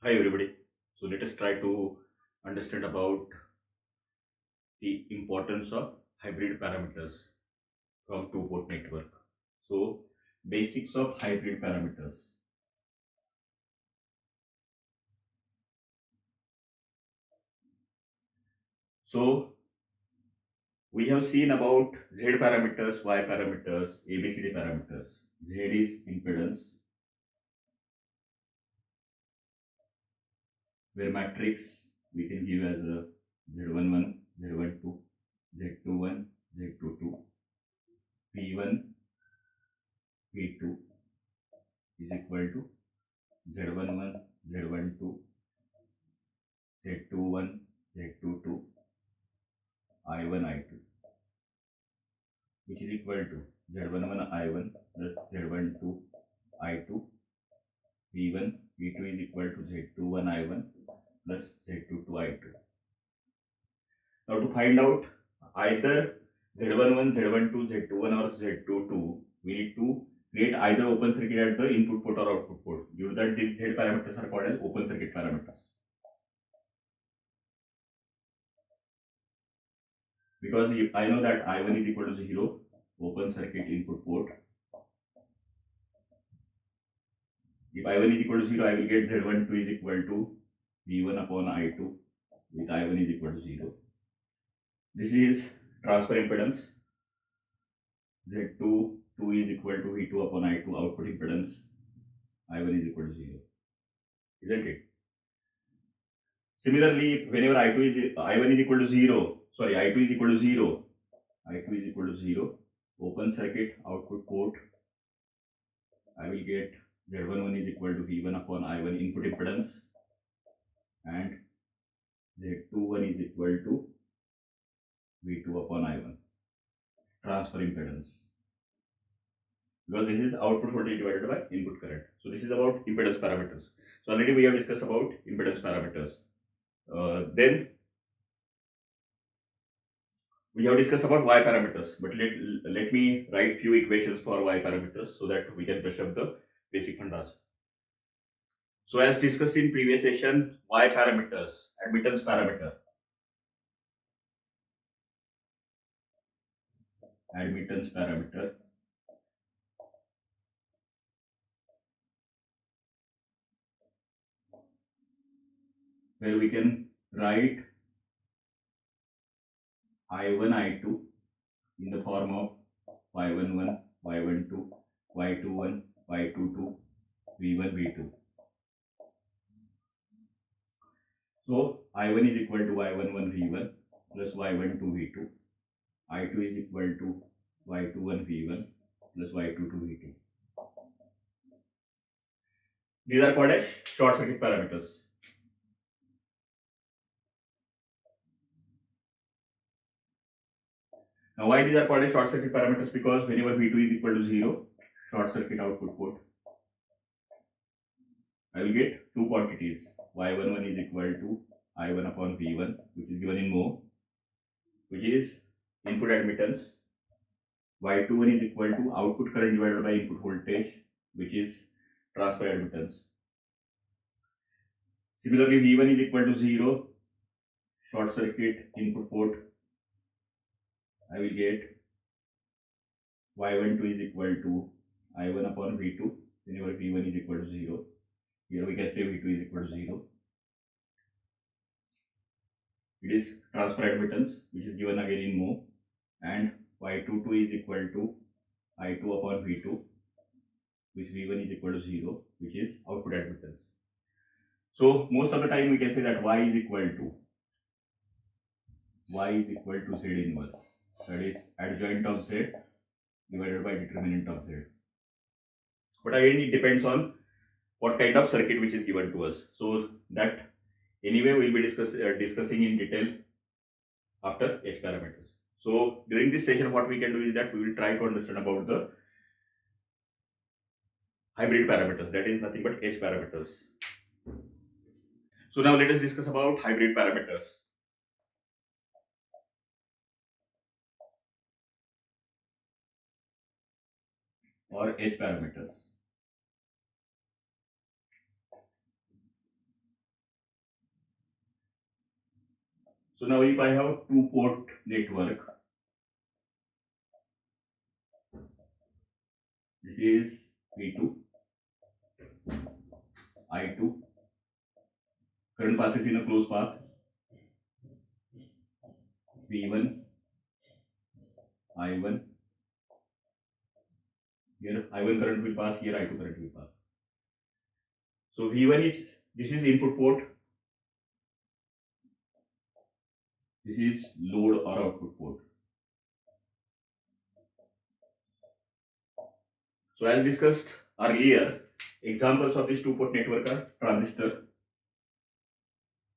Hi everybody. So let us try to understand about the importance of hybrid parameters from two-port network. So basics of hybrid parameters. So we have seen about Z parameters, Y parameters, ABCD parameters. Z is impedance, where matrix we can give as a Z11, Z12, Z21, Z22, P1, P2 is equal to Z11, Z12, Z21, Z22, I1, I2, which is equal to Z11 I1 plus Z12 I2, V1, V2 is equal to Z21 I1 plus Z22 I2. Now to find out either Z11, Z12, Z21 or Z22, we need to create either open circuit at the input port or output port. Due to that, these Z parameters are called as open circuit parameters. Because if I know that I1 is equal to 0, open circuit input port. If I1 is equal to 0, I will get Z12 is equal to V1 upon I2 with I1 is equal to 0. This is transfer impedance. Z22 is equal to V2 upon I2 output impedance. I1 is equal to 0. Isn't it? Similarly, whenever I1 is equal to 0, sorry, I2 is equal to 0, I2 is equal to 0, open circuit output port, I will get Z11 is equal to V1 upon I1 input impedance and Z21 is equal to V2 upon I1 transfer impedance, because this is output voltage divided by input current. So this is about impedance parameters. So already we have discussed about impedance parameters. Then we have discussed about Y parameters, but let me write few equations for Y parameters so that we can brush up the basic fundas. So as discussed in previous session, Y parameters, admittance parameter, admittance parameter, where we can write I1, I2 in the form of Y11, Y12, Y21, Y22, V1, V2. So I1 is equal to Y11 V1 plus Y12 V2. I2 is equal to Y21 V1 plus Y22 V2. These are called as short circuit parameters. Now why these are called as short circuit parameters? Because whenever V2 is equal to 0, short circuit output port, I will get two quantities. Y11 is equal to I1 upon V1, which is given in mho, which is input admittance. Y21 is equal to output current divided by input voltage, which is transfer admittance. Similarly, V1 is equal to 0, short circuit input port, I will get Y12 is equal to I1 upon V2, whenever V1 is equal to 0. Here we can say V2 is equal to 0. It is transfer admittance, which is given again in mho, and Y22 is equal to I2 upon V2, which V1 is equal to 0, which is output admittance. So most of the time we can say that Y is equal to Z inverse, that is adjoint of Z divided by determinant of Z. But again it depends on what kind of circuit which is given to us. So that anyway we'll be discussing in detail after H parameters. So during this session what we can do is that we will try to understand about the hybrid parameters, that is nothing but H parameters. So now let us discuss about hybrid parameters or H parameters. So now if I have two-port network, this is V2, I2, current passes in a closed path, V1, I1, here I1 current will pass, here I2 current will pass. So V1 is, this is input port, this is load or output port. So as discussed earlier, examples of this two-port network are transistor,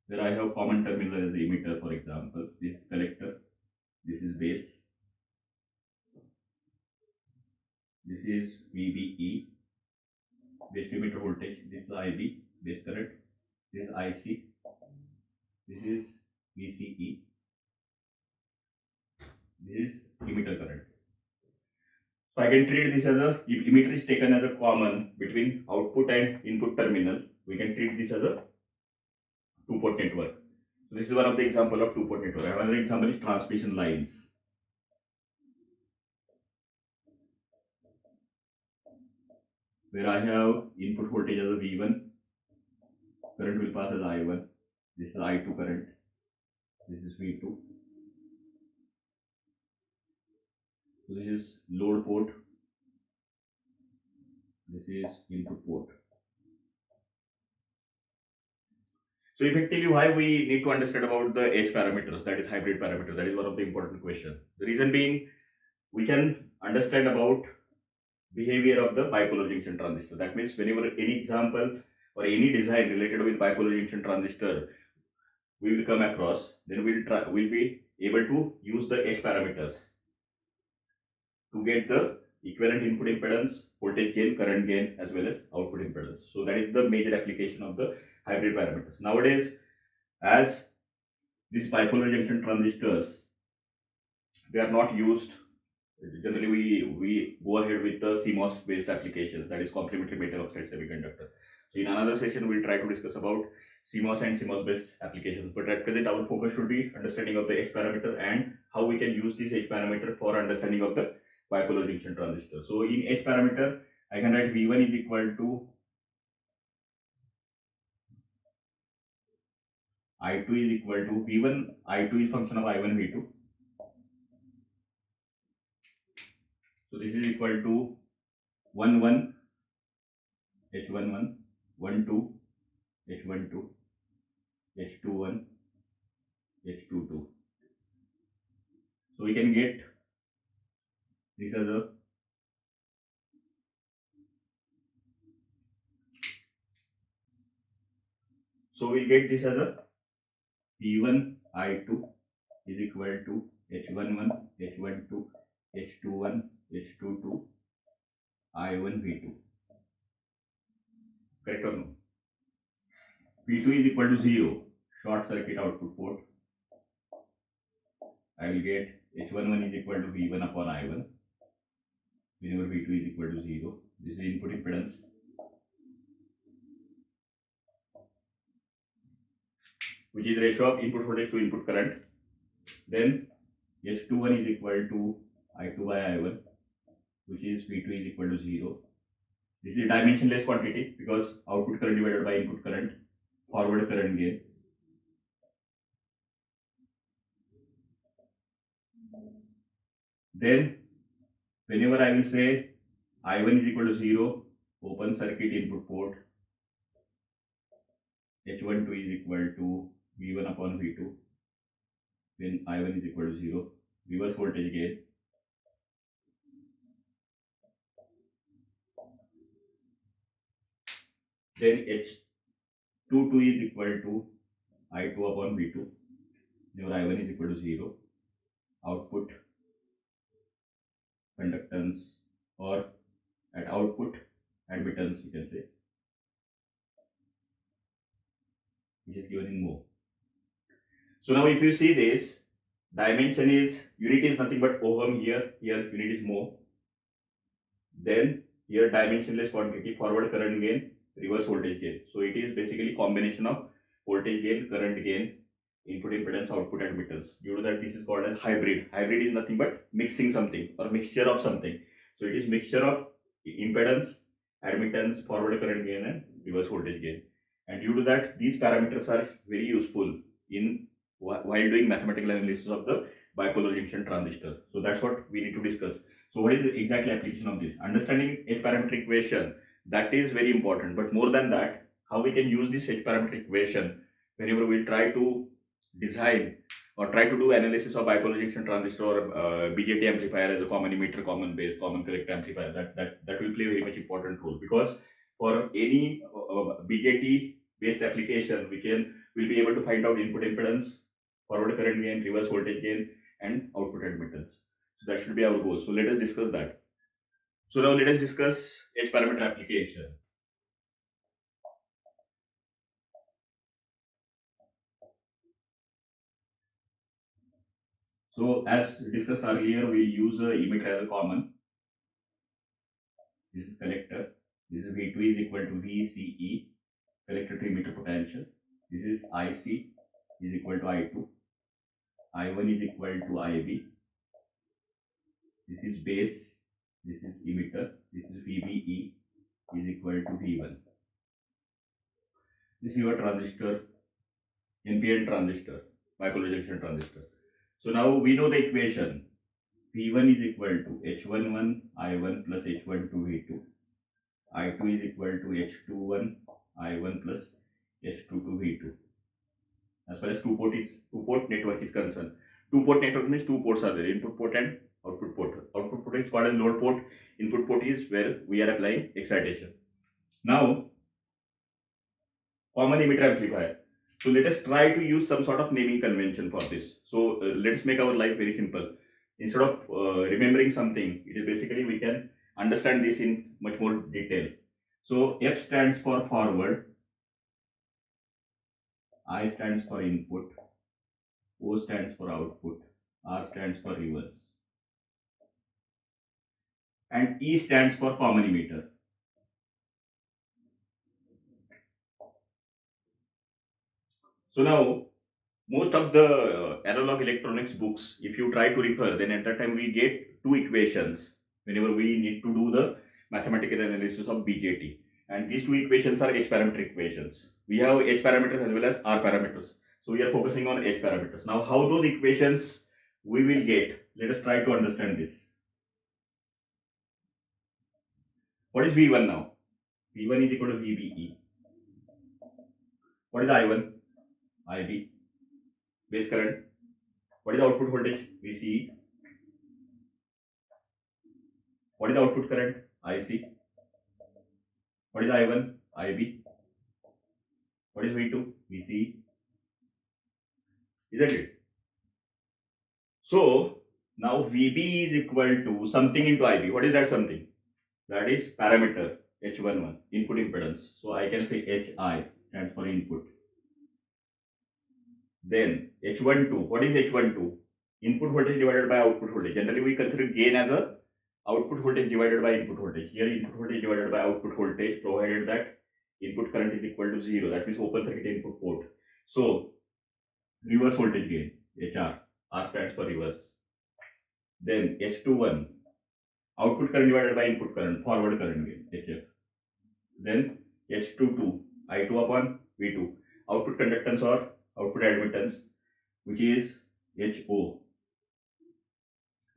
where I have common terminal as the emitter, for example. This is collector, this is base, this is VBE, base to emitter voltage, this is IB, base current, this is IC, this is VCE, this is emitter current. So I can treat this as a, if emitter is taken as a common between output and input terminal, we can treat this as a two-port network. So this is one of the example of two-port network. Another example is transmission lines. Where I have input voltage as a V1, current will pass as I1, this is I2 current, this is V2. So this is load port, this is input port. So effectively, why we need to understand about the H parameters, that is hybrid parameter, that is one of the important questions. The reason being, we can understand about behavior of the bipolar junction transistor. That means whenever any example or any design related with bipolar junction transistor we will come across, then we'll be able to use the H parameters to get the equivalent input impedance, voltage gain, current gain, as well as output impedance. So that is the major application of the hybrid parameters. Nowadays, as these bipolar junction transistors, they are not used. Generally, we go ahead with the CMOS based applications, that is complementary metal oxide semiconductor. So in another session, we'll try to discuss about CMOS and CMOS based applications. But at present, our focus should be understanding of the H parameter and how we can use this H parameter for understanding of the bipolar junction transistor. So in H parameter, I can write V1 is equal to I2 is equal to V1, I2 is function of I1, V2. So this is equal to 1, 1, H11, 1, 2, H12, H21, H22. So we can get this as a P1 I2 is equal to H11, H12, H21, H22, I1, V2. Correct or no? P2 is equal to 0, short circuit output port. I will get H11 is equal to V1 upon I1 whenever V2 is equal to 0. This is input impedance. Which is ratio of input voltage to input current. Then S21 is equal to I2 by I1, which is V2 is equal to 0. This is a dimensionless quantity because output current divided by input current, forward current gain. Then whenever I will say I1 is equal to 0, open circuit input port, H12 is equal to V1 upon V2, when I1 is equal to 0, reverse voltage gain. Then H22 is equal to I2 upon V2, whenever I1 is equal to 0, output conductance or at output admittance you can say, which is given in mho. So now if you see this, dimension is, unit is nothing but ohm, here unit is mho. Then here dimensionless quantity, forward current gain, reverse voltage gain. So it is basically combination of voltage gain, current gain, input impedance, output admittance. Due to that, this is called as hybrid. Hybrid is nothing but mixing something or mixture of something. So it is mixture of impedance, admittance, forward current gain, and reverse voltage gain. And due to that, these parameters are very useful in while doing mathematical analysis of the bipolar junction transistor. So that's what we need to discuss. So what is the exactly application of this? Understanding H parameter equation, that is very important. But more than that, how we can use this H parameter equation whenever we try to design or try to do analysis of bipolar junction transistor or BJT amplifier as a common emitter, common base, common correct amplifier. That will play a very much important role, because for any BJT based application, will be able to find out input impedance, forward current gain, reverse voltage gain, and output admittance. So that should be our goal. So let us discuss that. So now let us discuss H parameter application. So as discussed earlier, we use a emitter as a common. This is collector. This is V2 is equal to VCE, collector to emitter potential. This is IC is equal to I2. I1 is equal to IB. This is base. This is emitter. This is VBE is equal to V1. This is your transistor, NPN transistor, bipolar junction transistor. So now we know the equation. V1 is equal to H11 I1 plus H12 V2. I2 is equal to H21 I1 plus H22 V2. As far as two-port network is concerned, two-port network means two ports are there: input port and output port. Output port is called as load port. Input port is where we are applying excitation. Now, common emitter amplifier. So let us try to use some sort of naming convention for this. So let's make our life very simple. Instead of remembering something, it is basically we can understand this in much more detail. So F stands for forward, I stands for input, O stands for output, R stands for reverse, and E stands for common emitter. So now, most of the analog electronics books, if you try to refer, then at that time we get two equations whenever we need to do the mathematical analysis of BJT. And these two equations are H parameter equations. We have H parameters as well as R parameters. So we are focusing on H parameters. Now, how those equations we will get? Let us try to understand this. What is V1 now? V1 is equal to VBE. What is I1? IB. Base current. What is the output voltage? VCE. What is the output current? IC. What is I1? IB. What is V2? VCE. Isn't it? So now VB is equal to something into IB. What is that something? That is parameter H11, input impedance. So I can say HI stands for input. Then H12. What is H12? Input voltage divided by output voltage. Generally we consider gain as a output voltage divided by input voltage. Here input voltage divided by output voltage, provided that input current is equal to 0. That means open circuit input port. So reverse voltage gain, HR. R stands for reverse. Then H21, output current divided by input current, forward current gain, HF. Then H22, I2 upon V2, output conductance or output admittance, which is HO.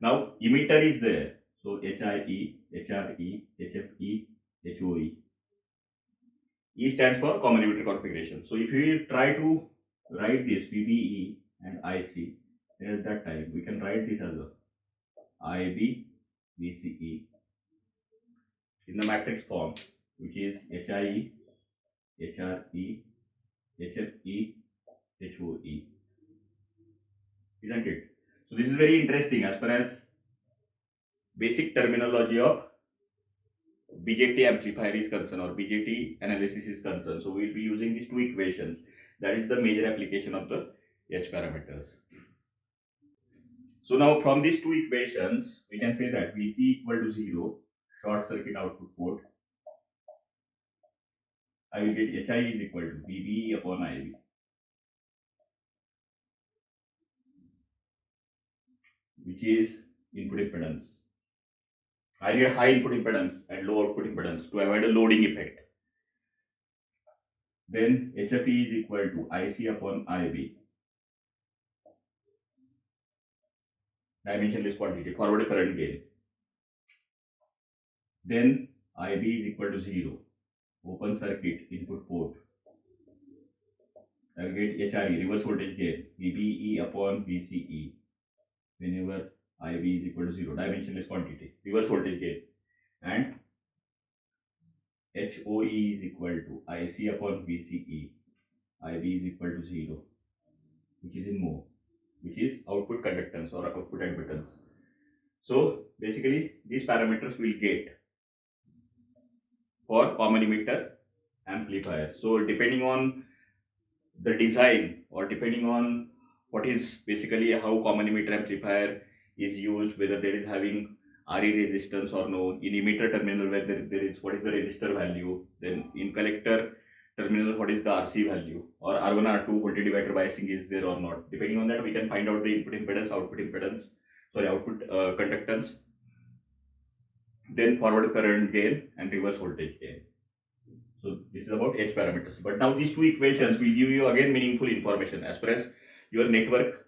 Now emitter is there. So HIE, HRE, HFE, HOE. E stands for common emitter configuration. So if we try to write this VBE and IC, then at that time we can write this as a IB, VCE in the matrix form, which is HIE, HRE, HFE, HOE. Isn't it? So this is very interesting as far as basic terminology of BJT amplifier is concerned or BJT analysis is concerned. So we'll be using these two equations. That is the major application of the H parameters. So now from these two equations, we can say that VC equal to 0, short circuit output port. I will get HI is equal to VB upon IB. which is input impedance. I need a high input impedance and low output impedance to avoid a loading effect. Then HFE is equal to IC upon IB. Dimensionless quantity, forward current gain. Then IB is equal to 0. Open circuit input port. I will get HRE, reverse voltage gain, VBE upon VCE. Whenever IB is equal to 0, dimensionless quantity, reverse voltage gain. And HOE is equal to IC upon VCE. IB is equal to 0, which is in mho, which is output conductance or output admittance. So basically these parameters will get for common emitter amplifier. So depending on the design or depending on what is basically how common emitter amplifier is used, whether there is having RE resistance or no, in emitter terminal where there is what is the resistor value, then in collector terminal what is the RC value, or R1 R2 voltage divider biasing is there or not. Depending on that we can find out the input impedance, output conductance, then forward current gain and reverse voltage gain. So this is about H parameters. But now these two equations will give you again meaningful information as far as your network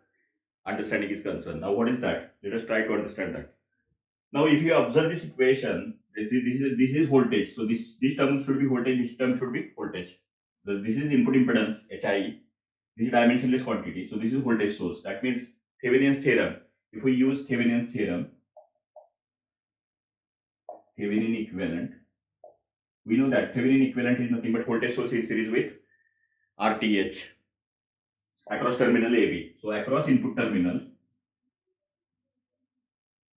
understanding is concerned. Now what is that? Let us try to understand that. Now if you observe this equation, this is voltage. So this term should be voltage, this term should be voltage. So this is input impedance, HI. This is dimensionless quantity. So this is voltage source. That means Thevenin's theorem. If we use Thevenin's theorem, Thevenin equivalent, we know that Thevenin equivalent is nothing but voltage source in series with RTH across terminal AB. So across input terminal,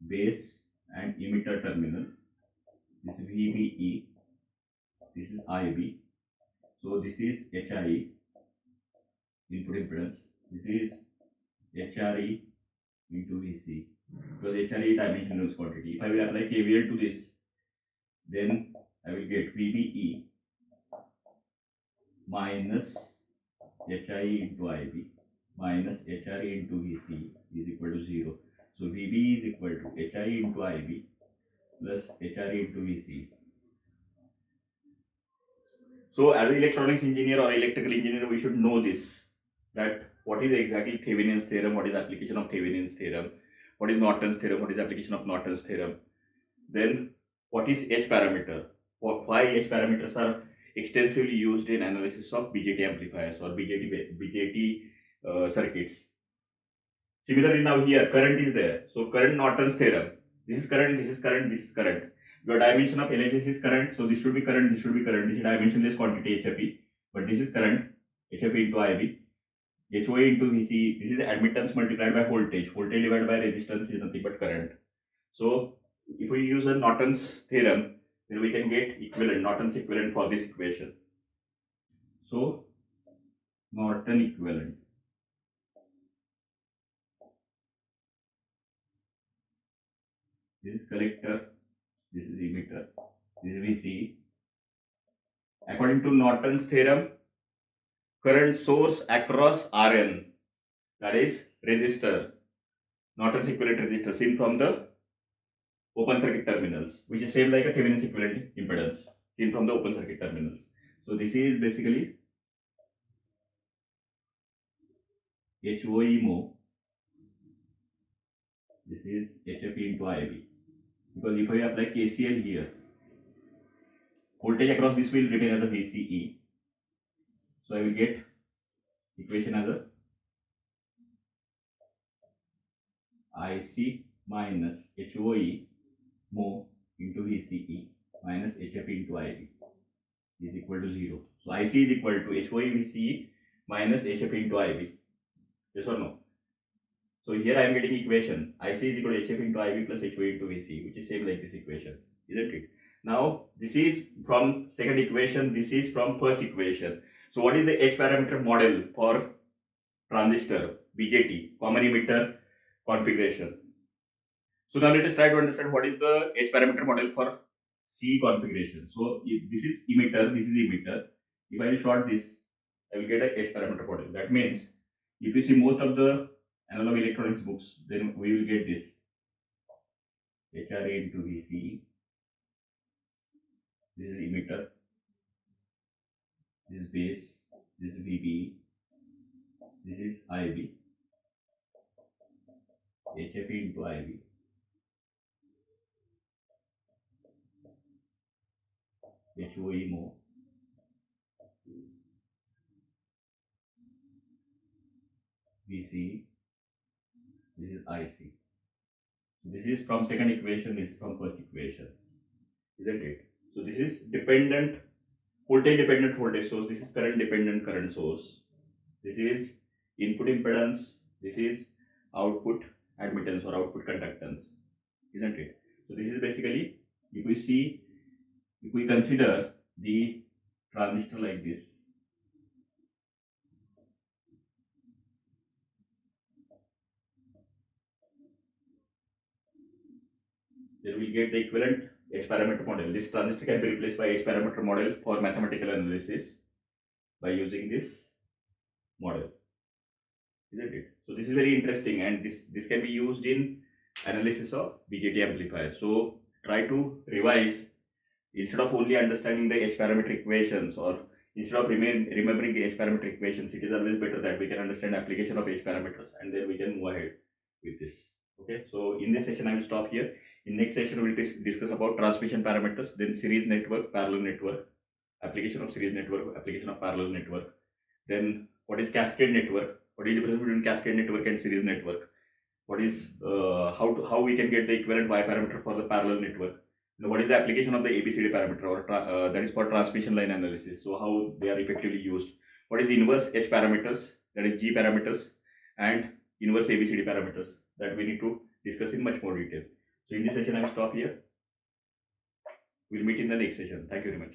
base and emitter terminal, this is VBE, this is IB. So this is HIE, input impedance. This is HRE into VC, because HRE dimensionless quantity. If I will apply KVL to this, then I will get VBE minus HIE into IB minus HRE into VC is equal to 0. So VB is equal to HIE into IB plus HRE into VC. So as an electronics engineer or electrical engineer, we should know this, that what is exactly Thevenin's theorem, what is application of Thevenin's theorem, what is Norton's theorem, what is application of Norton's theorem. Then what is H parameter, why H parameters are extensively used in analysis of BJT amplifiers or BJT circuits. Similarly, now here current is there. So current, Norton's theorem. This is current, this is current, this is current. Your dimension of LHS is current, so this should be current, this should be current. This is dimensionless quantity HFE, but this is current, HFE into IB. HOA into VC, this is admittance multiplied by voltage. Voltage divided by resistance is nothing but current. So if we use a Norton's theorem, then we can get equivalent, Norton's equivalent for this equation. So Norton equivalent. This is collector, this is emitter, this is VC. According to Norton's theorem, current source across RN, that is resistor, Norton's equivalent resistor seen from the open circuit terminals, which is same like a Thevenin's equivalent impedance seen from the open circuit terminals. So this is basically HOE mho, this is HFE into IB. Because if I apply KCL here, voltage across this will remain as a VCE. So I will get equation as a IC minus HOE mho into VCE minus HFE into IB is equal to 0. So IC is equal to HOE VCE minus HFE into IB. Yes or no? So here I am getting equation IC is equal to HF into IB plus HOE into VC, which is same like this equation, isn't it? Now this is from second equation, this is from first equation. So what is the H parameter model for transistor BJT, common emitter configuration? So now let us try to understand what is the H parameter model for C configuration. So if this is emitter, this is emitter. If I will short this, I will get a H parameter model. That means if you see most of the analog electronics books, then we will get this HRA into VCE. This is emitter, this is base, this is VBE, this is IB, HFE into IB, HOE more, VCE, this is IC. This is from second equation, this is from first equation, isn't it? So this is dependent, voltage dependent voltage source, this is current dependent current source, this is input impedance, this is output admittance or output conductance, isn't it? So this is basically, if we consider the transistor like this, then we get the equivalent H parameter model. This transistor can be replaced by H parameter model for mathematical analysis by using this model, isn't it? So this is very interesting, and this can be used in analysis of BJT amplifier. So try to revise, instead of only understanding the H parameter equations, or instead of remembering the H parameter equations, it is always better that we can understand application of H parameters, and then we can move ahead with this. Okay, so in this session I will stop here. In next session we will discuss about transmission parameters, then series network, parallel network, application of series network, application of parallel network, then what is cascade network, what is the difference between cascade network and series network, what is how we can get the equivalent Y parameter for the parallel network, what is the application of the ABCD parameter, or that is for transmission line analysis, so how they are effectively used, what is the inverse H parameters, that is G parameters, and inverse ABCD parameters, that we need to discuss in much more detail. So in this session I will stop here. We'll meet in the next session. Thank you very much.